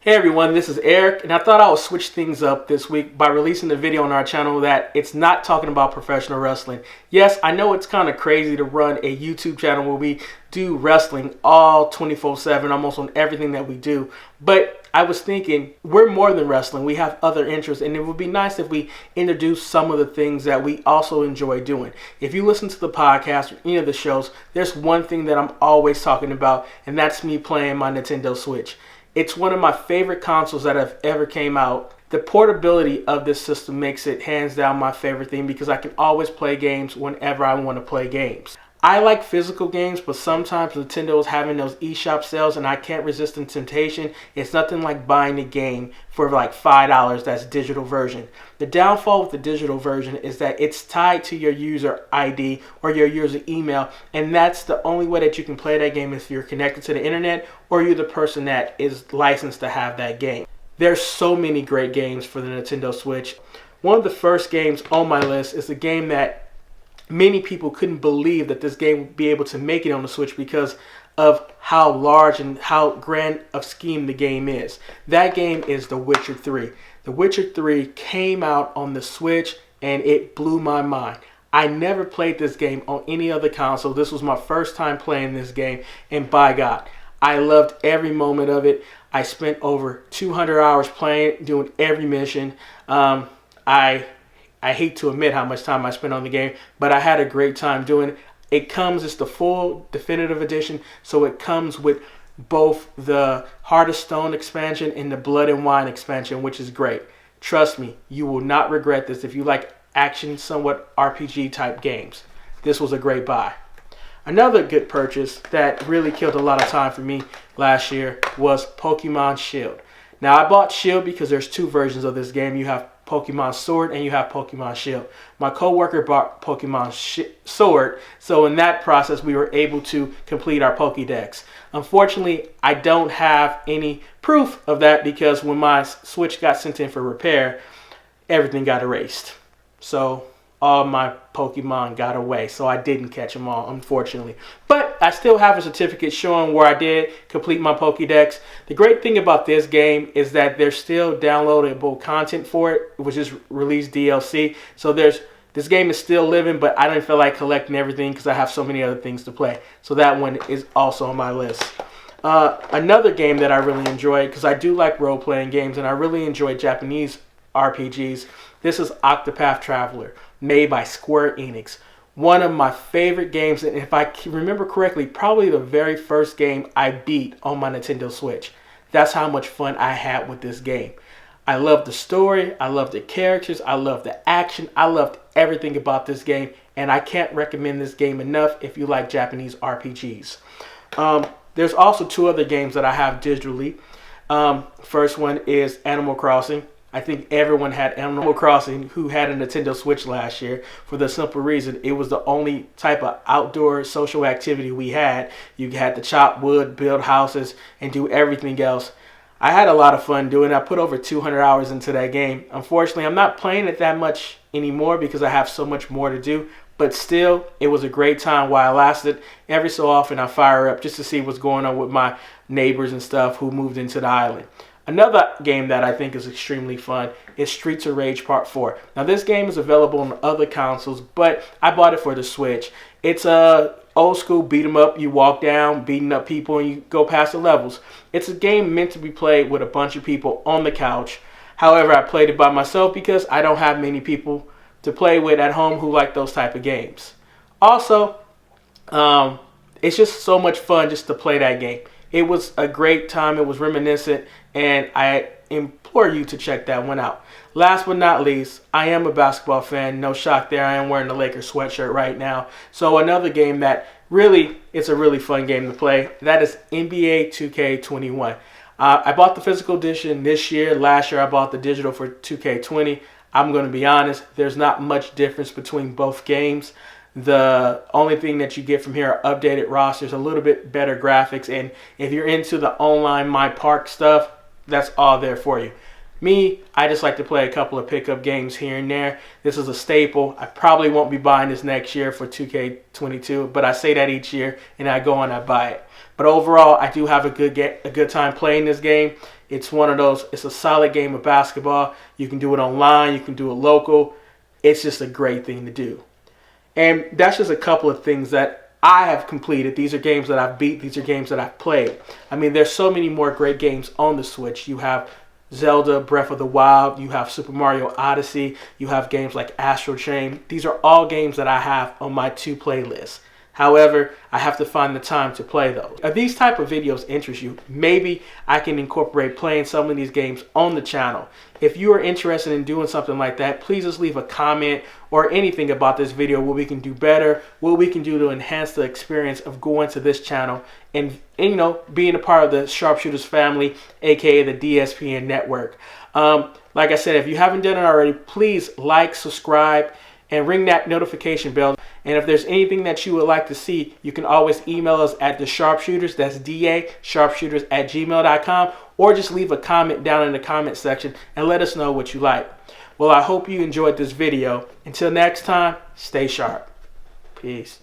Hey everyone, this is Eric, and I thought I would switch things up this week by releasing a video on our channel that it's not talking about professional wrestling. Yes, I know it's kind of crazy to run a YouTube channel where we do wrestling all 24/7, almost on everything that we do, but I was thinking we're more than wrestling. We have other interests, and it would be nice if we introduce some of the things that we also enjoy doing. If you listen to the podcast or any of the shows, there's one thing that I'm always talking about, and that's me playing my Nintendo Switch. It's one of my favorite consoles that have ever came out. The portability of this system makes it hands down my favorite thing because I can always play games whenever I want to play games. I like physical games, but sometimes Nintendo is having those eShop sales and I can't resist the temptation. It's nothing like buying a game for like $5 that's digital version. The downfall with the digital version is that it's tied to your user ID or your user email, and that's the only way that you can play that game if you're connected to the internet or you're the person that is licensed to have that game. There's so many great games for the Nintendo Switch. One of the first games on my list is a game that many people couldn't believe that this game would be able to make it on the Switch because of how large and how grand of scheme the game is. That game is The Witcher 3. The Witcher 3 came out on the Switch and it blew my mind. I never played this game on any other console. This was my first time playing this game, and by God, I loved every moment of it. I spent over 200 hours playing, doing every mission. I hate to admit how much time I spent on the game, but I had a great time doing it. It's the full definitive edition, so it comes with both the Heart of Stone expansion and the Blood and Wine expansion, which is great. Trust me, you will not regret this if you like action, somewhat RPG type games. This was a great buy. Another good purchase that really killed a lot of time for me last year was Pokemon Shield. Now, I bought Shield because there's two versions of this game. You have Pokemon Sword and you have Pokemon Shield. My coworker bought Pokemon Sword, so in that process we were able to complete our Pokédex. Unfortunately, I don't have any proof of that because when my Switch got sent in for repair, everything got erased. So all my Pokemon got away, so I didn't catch them all, unfortunately. But I still have a certificate showing where I did complete my Pokédex. The great thing about this game is that there's still downloadable content for it, which is released DLC. So this game is still living, but I didn't feel like collecting everything because I have so many other things to play. So that one is also on my list. Another game that I really enjoyed, because I do like role-playing games, and I really enjoy Japanese RPGs. This is Octopath Traveler, made by Square Enix. One of my favorite games, and if I remember correctly, probably the very first game I beat on my Nintendo Switch. That's how much fun I had with this game. I loved the story, I loved the characters, I loved the action, I loved everything about this game, and I can't recommend this game enough if you like Japanese RPGs. There's also two other games that I have digitally. First one is Animal Crossing. I think everyone had Animal Crossing who had a Nintendo Switch last year for the simple reason it was the only type of outdoor social activity we had. You had to chop wood, build houses, and do everything else. I had a lot of fun doing it. I put over 200 hours into that game. Unfortunately, I'm not playing it that much anymore because I have so much more to do. But still, it was a great time while it lasted. Every so often, I fire up just to see what's going on with my neighbors and stuff who moved into the island. Another game that I think is extremely fun is Streets of Rage Part 4. Now, this game is available on other consoles, but I bought it for the Switch. It's a old school beat 'em up. You walk down, beating up people, and you go past the levels. It's a game meant to be played with a bunch of people on the couch. However, I played it by myself because I don't have many people to play with at home who like those type of games. Also, it's just so much fun just to play that game. It was a great time. It was reminiscent, and I implore you to check that one out. Last but not least, I am a basketball fan. No shock there. I am wearing the Lakers sweatshirt right now. So another game that really, it's a really fun game to play. That is NBA 2K21. I bought the physical edition this year. Last year, I bought the digital for 2K20. I'm going to be honest, there's not much difference between both games. The only thing that you get from here are updated rosters, a little bit better graphics, and if you're into the online My Park stuff, that's all there for you. Me, I just like to play a couple of pickup games here and there. This is a staple. I probably won't be buying this next year for 2K22, but I say that each year, and I go and I buy it. But overall, I do have a good time playing this game. It's one of those, it's a solid game of basketball. You can do it online, you can do it local. It's just a great thing to do. And that's just a couple of things that I have completed. These are games that I've beat. These are games that I've played. I mean, there's so many more great games on the Switch. You have Zelda Breath of the Wild. You have Super Mario Odyssey. You have games like Astral Chain. These are all games that I have on my to play list. However, I have to find the time to play those. If these type of videos interest you, maybe I can incorporate playing some of these games on the channel. If you are interested in doing something like that, please just leave a comment or anything about this video, what we can do better, what we can do to enhance the experience of going to this channel and you know, being a part of the Sharpshooters family, aka the DSPN network. Like I said, if you haven't done it already, please like, subscribe, and ring that notification bell. And if there's anything that you would like to see, you can always email us at the Sharpshooters, that's DA, sharpshooters@gmail.com, or just leave a comment down in the comment section and let us know what you like. Well, I hope you enjoyed this video. Until next time, stay sharp. Peace.